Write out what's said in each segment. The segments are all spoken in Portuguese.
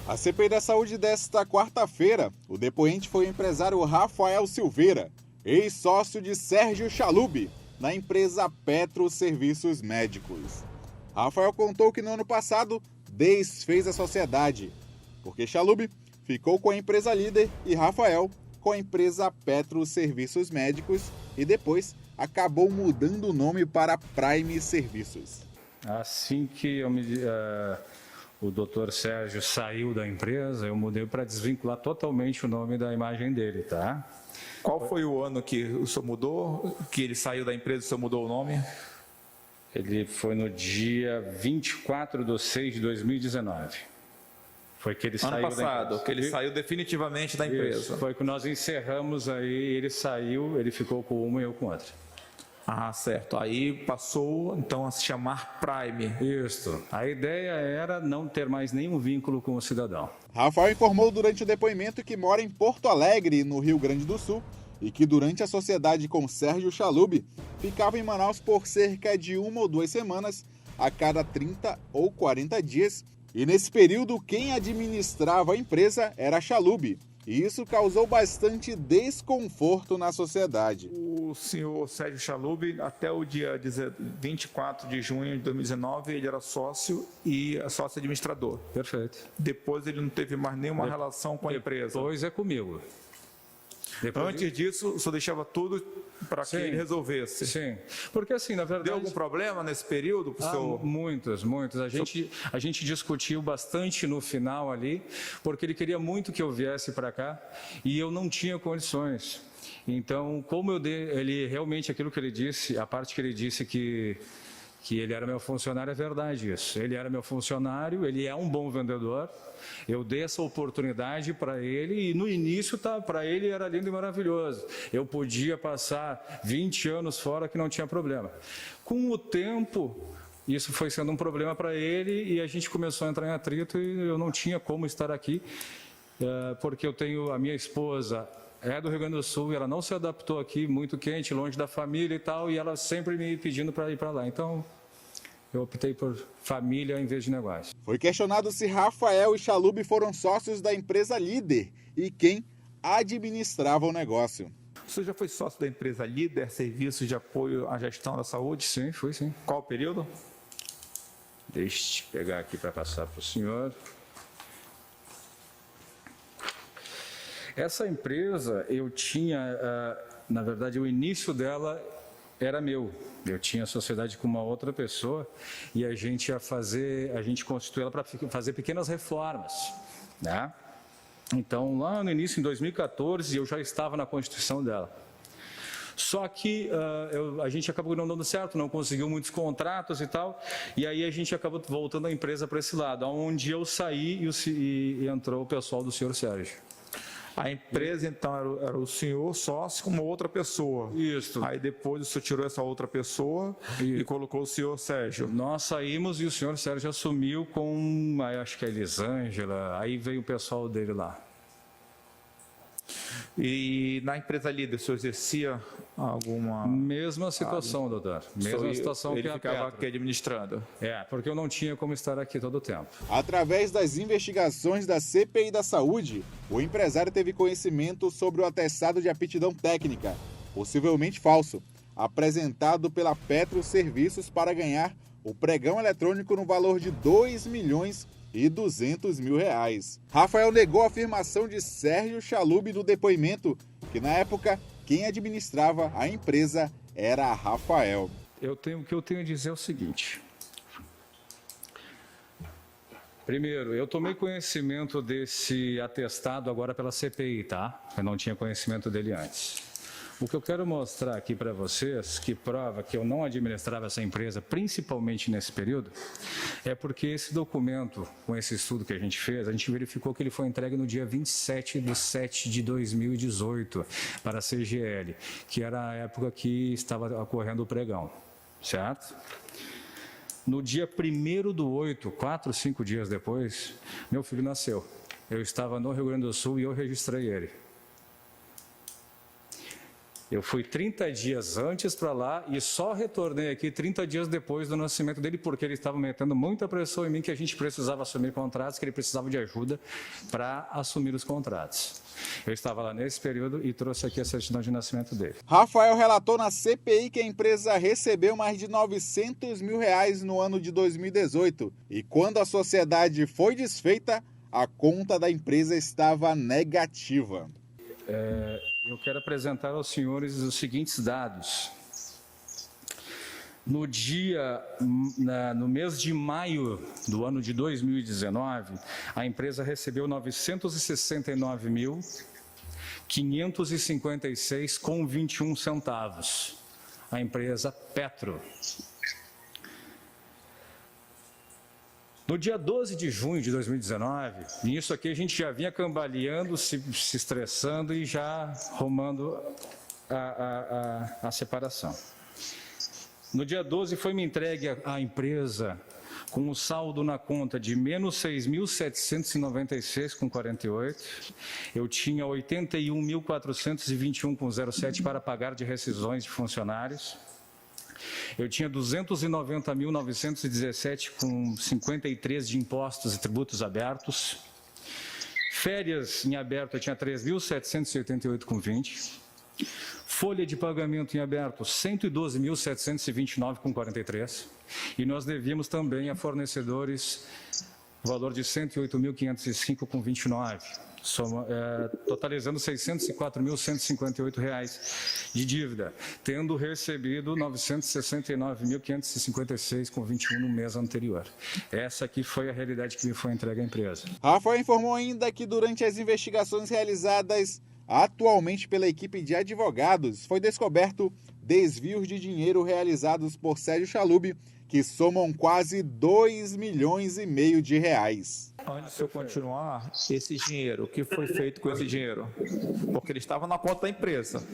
A CPI da Saúde desta quarta-feira, o depoente foi o empresário Rafael Silveira, ex-sócio de Sérgio Chalub, na empresa Petro Serviços Médicos. Rafael contou que no ano passado desfez a sociedade, porque Chalub ficou com a empresa líder e Rafael com a empresa Petro Serviços Médicos e depois acabou mudando o nome para Prime Serviços. Assim que o Dr. Sérgio saiu da empresa, eu mudei para desvincular totalmente o nome da imagem dele, tá? Qual foi o ano que o senhor mudou, que ele saiu da empresa e o senhor mudou o nome? Ele foi no dia 24/6/2019. Foi que ele saiu da empresa. Ano passado, que ele saiu definitivamente da empresa. Isso, foi que nós encerramos aí, ele saiu, ele ficou com uma e eu com outra. Ah, certo. Aí passou, então, a se chamar Prime. Isso. A ideia era não ter mais nenhum vínculo com o cidadão. Rafael informou durante o depoimento que mora em Porto Alegre, no Rio Grande do Sul, e que durante a sociedade com Sérgio Chalub, ficava em Manaus por cerca de 1 ou 2 semanas, a cada 30 ou 40 dias, e nesse período quem administrava a empresa era Chalub, e isso causou bastante desconforto na sociedade. O senhor Sérgio Chalub, até o dia 24 de junho de 2019, ele era sócio e sócio administrador. Perfeito. Depois ele não teve mais nenhuma relação com a empresa. Depois é comigo. Antes disso, o senhor deixava tudo para que ele resolvesse? Sim, porque assim, na verdade... Deu algum problema nesse período para o senhor? Muitos. A gente discutiu bastante no final ali, porque ele queria muito que eu viesse para cá e eu não tinha condições. Então, como ele realmente, aquilo que ele disse, a parte que ele disse que ele era meu funcionário, é verdade isso. Ele era meu funcionário, ele é um bom vendedor. Eu dei essa oportunidade para ele e no início para ele era lindo e maravilhoso. Eu podia passar 20 anos fora que não tinha problema. Com o tempo, isso foi sendo um problema para ele e a gente começou a entrar em atrito e eu não tinha como estar aqui, porque eu tenho a minha esposa... É do Rio Grande do Sul, e ela não se adaptou aqui, muito quente, longe da família e tal, e ela sempre me pedindo para ir para lá. Então, eu optei por família em vez de negócio. Foi questionado se Rafael e Chalub foram sócios da empresa líder e quem administrava o negócio. O senhor já foi sócio da empresa Líder, Serviços de Apoio à Gestão da Saúde? Sim, fui sim. Qual o período? Deixa eu pegar aqui para passar para o senhor. Essa empresa, eu tinha, na verdade, o início dela era meu. Eu tinha sociedade com uma outra pessoa e a gente constituiu ela para fazer pequenas reformas, né? Então, lá no início, em 2014, eu já estava na constituição dela. Só que a gente acabou não dando certo, não conseguiu muitos contratos e tal, e aí a gente acabou voltando a empresa para esse lado, onde eu saí e entrou o pessoal do senhor Sérgio. A empresa, então, era o senhor sócio com uma outra pessoa. Isso. Aí depois o senhor tirou essa outra pessoa e colocou o senhor Sérgio. Nós saímos e o senhor Sérgio assumiu com, acho que a Elisângela, aí veio o pessoal dele lá. E na empresa líder, o senhor exercia alguma... Mesma situação, doutor. Mesma situação que ele ficava aqui administrando. Porque eu não tinha como estar aqui todo o tempo. Através das investigações da CPI da Saúde, o empresário teve conhecimento sobre o atestado de aptidão técnica, possivelmente falso, apresentado pela Petro Serviços para ganhar o pregão eletrônico no valor de R$2.200.000. Rafael negou a afirmação de Sérgio Chalub no depoimento, que na época quem administrava a empresa era Rafael. O que eu tenho a dizer é o seguinte. Primeiro, eu tomei conhecimento desse atestado agora pela CPI, tá? Eu não tinha conhecimento dele antes. O que eu quero mostrar aqui para vocês, que prova que eu não administrava essa empresa, principalmente nesse período, é porque esse documento, com esse estudo que a gente fez, a gente verificou que ele foi entregue no dia 27/7/2018 para a CGL, que era a época que estava ocorrendo o pregão, certo? No dia 1º/8, 4, 5 dias depois, meu filho nasceu. Eu estava no Rio Grande do Sul e eu registrei ele. Eu fui 30 dias antes para lá e só retornei aqui 30 dias depois do nascimento dele, porque ele estava metendo muita pressão em mim que a gente precisava assumir contratos, que ele precisava de ajuda para assumir os contratos. Eu estava lá nesse período e trouxe aqui a certidão de nascimento dele. Rafael relatou na CPI que a empresa recebeu mais de R$900 mil no ano de 2018 e quando a sociedade foi desfeita, a conta da empresa estava negativa. Eu quero apresentar aos senhores os seguintes dados. No mês de maio do ano de 2019, a empresa recebeu R$ 969.556,21. A empresa Petro. No dia 12 de junho de 2019, nisso aqui a gente já vinha cambaleando, se estressando e já rumando a separação. No dia 12 foi-me entregue à empresa com um saldo na conta de menos 6.796,48. Eu tinha 81.421,07 para pagar de rescisões de funcionários. Eu tinha 290.917,53 de impostos e tributos abertos. Férias em aberto eu tinha 3.788,20. Folha de pagamento em aberto 112.729,43. E nós devíamos também a fornecedores o valor de 108.505,29. Totalizando R$ 604.158 de dívida, tendo recebido R$ 969.556,21 no mês anterior. Essa aqui foi a realidade que me foi entregue à empresa. Rafael informou ainda que durante as investigações realizadas atualmente pela equipe de advogados, foi descoberto desvios de dinheiro realizados por Sérgio Chalub, que somam quase R$2,5 milhões de reais. Antes de eu continuar, esse dinheiro, o que foi feito com esse dinheiro? Porque ele estava na conta da empresa.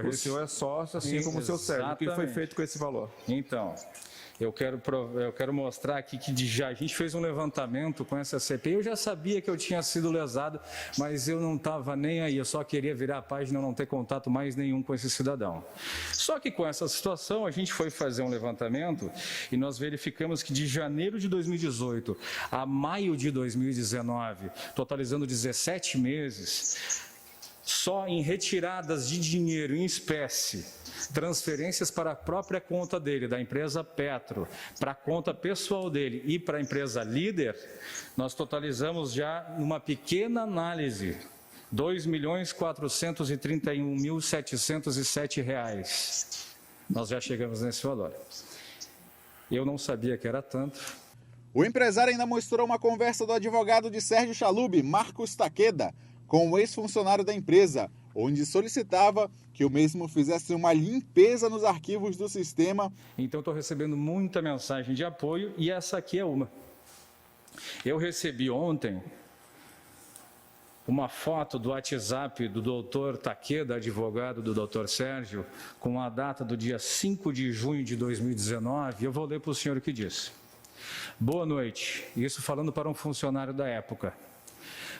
O senhor é sócio, assim como o seu Sérgio. O que foi feito com esse valor? Então, eu quero mostrar aqui que a gente fez um levantamento com essa CPI. Eu já sabia que eu tinha sido lesado, mas eu não estava nem aí. Eu só queria virar a página e não ter contato mais nenhum com esse cidadão. Só que com essa situação, a gente foi fazer um levantamento e nós verificamos que de janeiro de 2018 a maio de 2019, totalizando 17 meses, só em retiradas de dinheiro em espécie, transferências para a própria conta dele, da empresa Petro, para a conta pessoal dele e para a empresa Líder, nós totalizamos já numa pequena análise R$ 2.431.707. Nós já chegamos nesse valor. Eu não sabia que era tanto. O empresário ainda mostrou uma conversa do advogado de Sérgio Chalub, Marcos Takeda, com o ex-funcionário da empresa, onde solicitava que o mesmo fizesse uma limpeza nos arquivos do sistema. Então, estou recebendo muita mensagem de apoio e essa aqui é uma. Eu recebi ontem uma foto do WhatsApp do doutor Takeda, advogado do doutor Sérgio, com a data do dia 5 de junho de 2019. Eu vou ler para o senhor o que disse. Boa noite. Isso falando para um funcionário da época.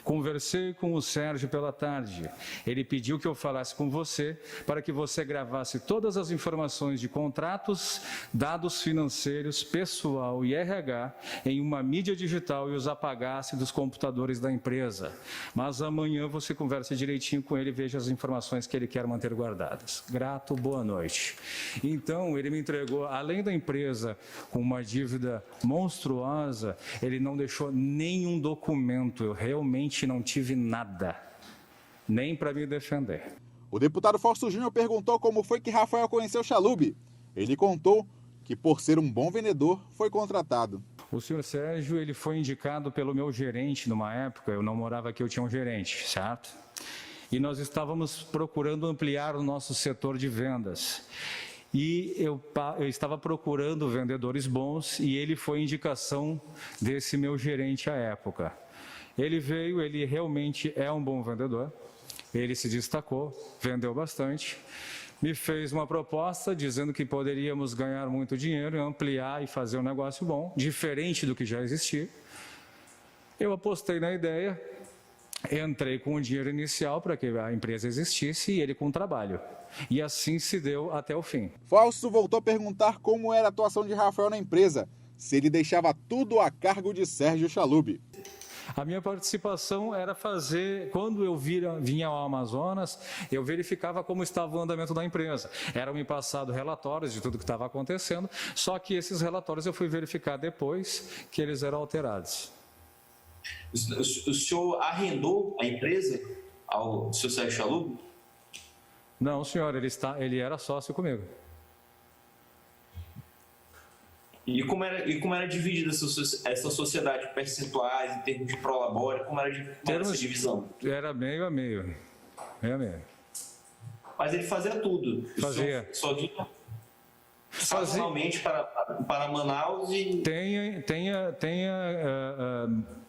Conversei com o Sérgio pela tarde. Ele pediu que eu falasse com você para que você gravasse todas as informações de contratos, dados financeiros, pessoal e RH em uma mídia digital e os apagasse dos computadores da empresa. Mas amanhã você conversa direitinho com ele e veja as informações que ele quer manter guardadas. Grato, boa noite. Então, ele me entregou, além da empresa com uma dívida monstruosa, ele não deixou nenhum documento. Eu realmente não tive nada, nem para me defender. O deputado Fausto Júnior perguntou como foi que Rafael conheceu Chalub. Ele contou que, por ser um bom vendedor, foi contratado. O senhor Sérgio, ele foi indicado pelo meu gerente numa época, eu não morava aqui, eu tinha um gerente, certo? E nós estávamos procurando ampliar o nosso setor de vendas. E eu estava procurando vendedores bons e ele foi indicação desse meu gerente à época. Ele veio, ele realmente é um bom vendedor, ele se destacou, vendeu bastante, me fez uma proposta dizendo que poderíamos ganhar muito dinheiro, ampliar e fazer um negócio bom, diferente do que já existia. Eu apostei na ideia, entrei com o dinheiro inicial para que a empresa existisse e ele com o trabalho. E assim se deu até o fim. Fausto voltou a perguntar como era a atuação de Rafael na empresa, se ele deixava tudo a cargo de Sérgio Chalub. A minha participação era fazer, quando eu vinha ao Amazonas, eu verificava como estava o andamento da empresa. Eram-me passados relatórios de tudo que estava acontecendo, só que esses relatórios eu fui verificar depois que eles eram alterados. O senhor arrendou a empresa ao senhor Sérgio Chalub? Não, senhor, ele era sócio comigo. E como era dividida essa sociedade, percentuais, em termos de prolabore, como era essa divisão? Era meio a meio. Meio a meio. Mas ele fazia tudo. Fazia. Só vinha sazonalmente para Manaus e...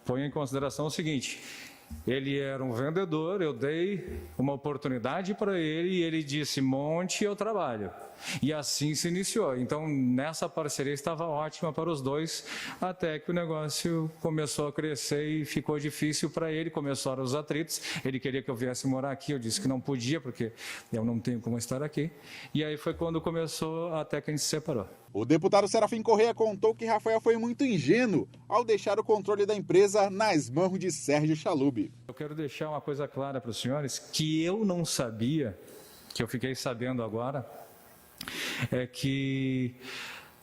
Ponha em consideração o seguinte: ele era um vendedor, eu dei uma oportunidade para ele e ele disse, monte, eu trabalho. E assim se iniciou. Então, nessa parceria estava ótima para os dois, até que o negócio começou a crescer e ficou difícil para ele, começaram os atritos. Ele queria que eu viesse morar aqui, eu disse que não podia, porque eu não tenho como estar aqui. E aí foi quando começou, até que a gente se separou. O deputado Serafim Correia contou que Rafael foi muito ingênuo ao deixar o controle da empresa nas mãos de Sérgio Chalub. Eu quero deixar uma coisa clara para os senhores, que eu não sabia, que eu fiquei sabendo agora, é que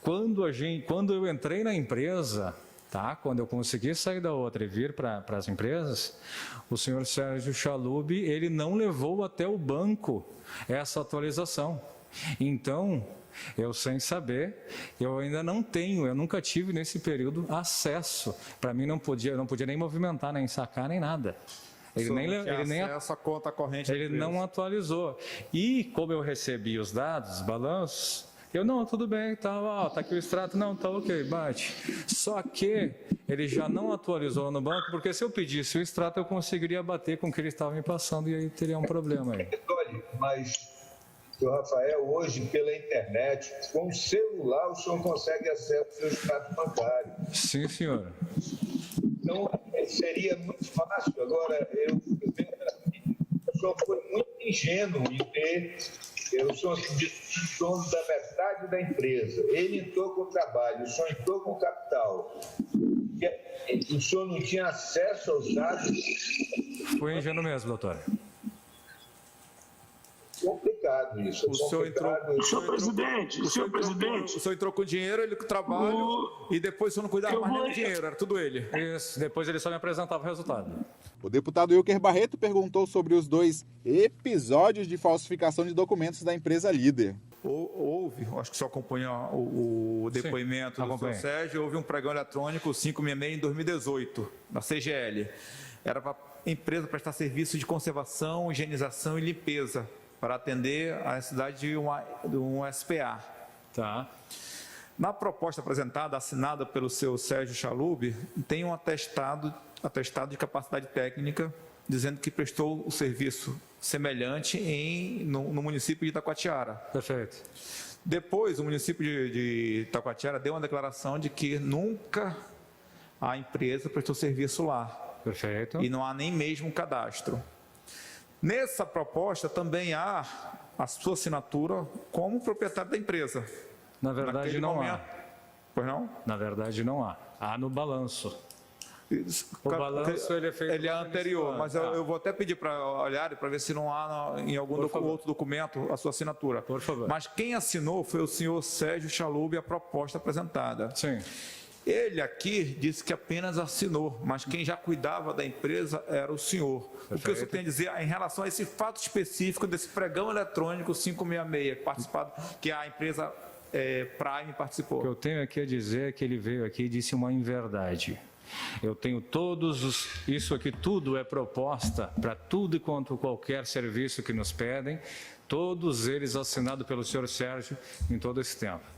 quando eu entrei na empresa, quando eu consegui sair da outra e vir para as empresas, o senhor Sérgio Chalub, ele não levou até o banco essa atualização. Então, eu sem saber, eu ainda não tenho, eu nunca tive nesse período acesso. Para mim não podia nem movimentar, nem sacar, nem nada. Ele nem essa conta corrente. Ele não atualizou. E como eu recebi os dados, os balanços, tudo bem, tá aqui o extrato, tá ok, bate. Só que ele já não atualizou no banco, porque se eu pedisse o extrato, eu conseguiria bater com o que ele estava me passando e aí teria um problema aí. Mas o Rafael, hoje, pela internet, com o celular, o senhor consegue acesso ao seu extrato bancário. Sim, senhor. Então, seria muito fácil. Agora, o senhor foi muito ingênuo em ter... Eu sou dono da metade da empresa. Ele entrou com o trabalho, o senhor entrou com o capital. O senhor não tinha acesso aos dados? Foi ingênuo mesmo, doutor. Complicado isso. O senhor entrou com dinheiro, ele com trabalho, e depois o senhor não cuidava mais nem do dinheiro, era tudo ele. Isso, depois ele só me apresentava o resultado. O deputado Wilker Barreto perguntou sobre os 2 episódios de falsificação de documentos da empresa líder. Houve, acho que o senhor acompanha o depoimento do senhor Sérgio, houve um pregão eletrônico 566 em 2018, na CGL. Era para a empresa prestar serviço de conservação, higienização e limpeza, para atender a necessidade de um SPA. Tá. Na proposta apresentada, assinada pelo seu Sérgio Chalub, tem um atestado de capacidade técnica, dizendo que prestou o serviço semelhante no município de Itacoatiara. Perfeito. Depois, o município de Itacoatiara deu uma declaração de que nunca a empresa prestou serviço lá. Perfeito. E não há nem mesmo cadastro. Nessa proposta também há a sua assinatura como proprietário da empresa. Na verdade não há. Pois não? Na verdade não há. Há no balanço. O balanço ele é feito... Ele é anterior, mas eu vou até pedir para olhar para ver se não há em algum outro documento a sua assinatura. Por favor. Mas quem assinou foi o senhor Sérgio Chalub, a proposta apresentada. Sim. Ele aqui disse que apenas assinou, mas quem já cuidava da empresa era o senhor. Perfeito. O que o senhor tem a dizer em relação a esse fato específico desse pregão eletrônico 566, participado, que a empresa Prime participou? O que eu tenho aqui a dizer é que ele veio aqui e disse uma inverdade. Eu tenho isso aqui tudo é proposta para tudo e quanto qualquer serviço que nos pedem, todos eles assinados pelo senhor Sérgio em todo esse tempo.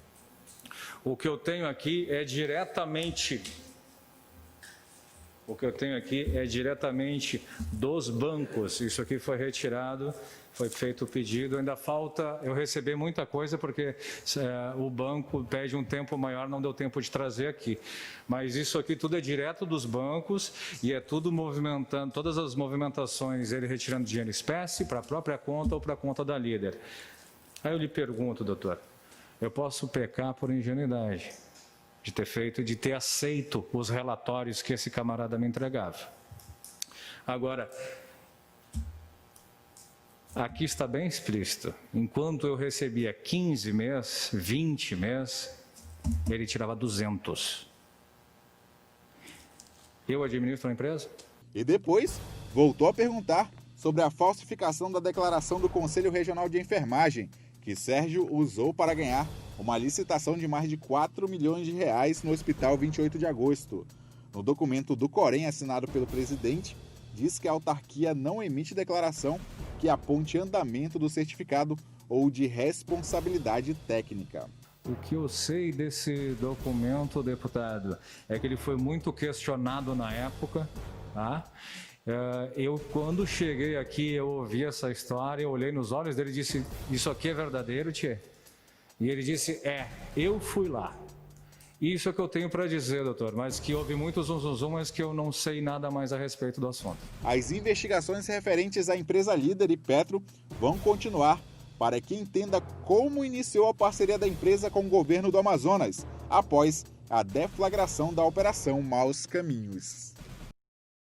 O que eu tenho aqui é diretamente O que eu tenho aqui é diretamente dos bancos. Isso aqui foi retirado, foi feito o pedido. Ainda falta eu receber muita coisa, porque o banco pede um tempo maior, não deu tempo de trazer aqui. Mas isso aqui tudo é direto dos bancos e é tudo movimentando, todas as movimentações, ele retirando dinheiro em espécie para a própria conta ou para a conta da Líder. Aí eu lhe pergunto, doutor, eu posso pecar por ingenuidade de ter aceito os relatórios que esse camarada me entregava. Agora, aqui está bem explícito. Enquanto eu recebia 15 meses, 20 meses, ele tirava 200. Eu administro a empresa? E depois, voltou a perguntar sobre a falsificação da declaração do Conselho Regional de Enfermagem, que Sérgio usou para ganhar uma licitação de mais de 4 milhões de reais no Hospital 28 de Agosto. No documento do Corém assinado pelo presidente, diz que a autarquia não emite declaração que aponte andamento do certificado ou de responsabilidade técnica. O que eu sei desse documento, deputado, é que ele foi muito questionado na época, tá? Eu, quando cheguei aqui, eu ouvi essa história, eu olhei nos olhos dele e disse, isso aqui é verdadeiro, tchê? E ele disse, eu fui lá. Isso é o que eu tenho para dizer, doutor, mas que houve muito zum, mas que eu não sei nada mais a respeito do assunto. As investigações referentes à empresa Líder e Petro vão continuar para que entenda como iniciou a parceria da empresa com o governo do Amazonas, após a deflagração da Operação Maus Caminhos.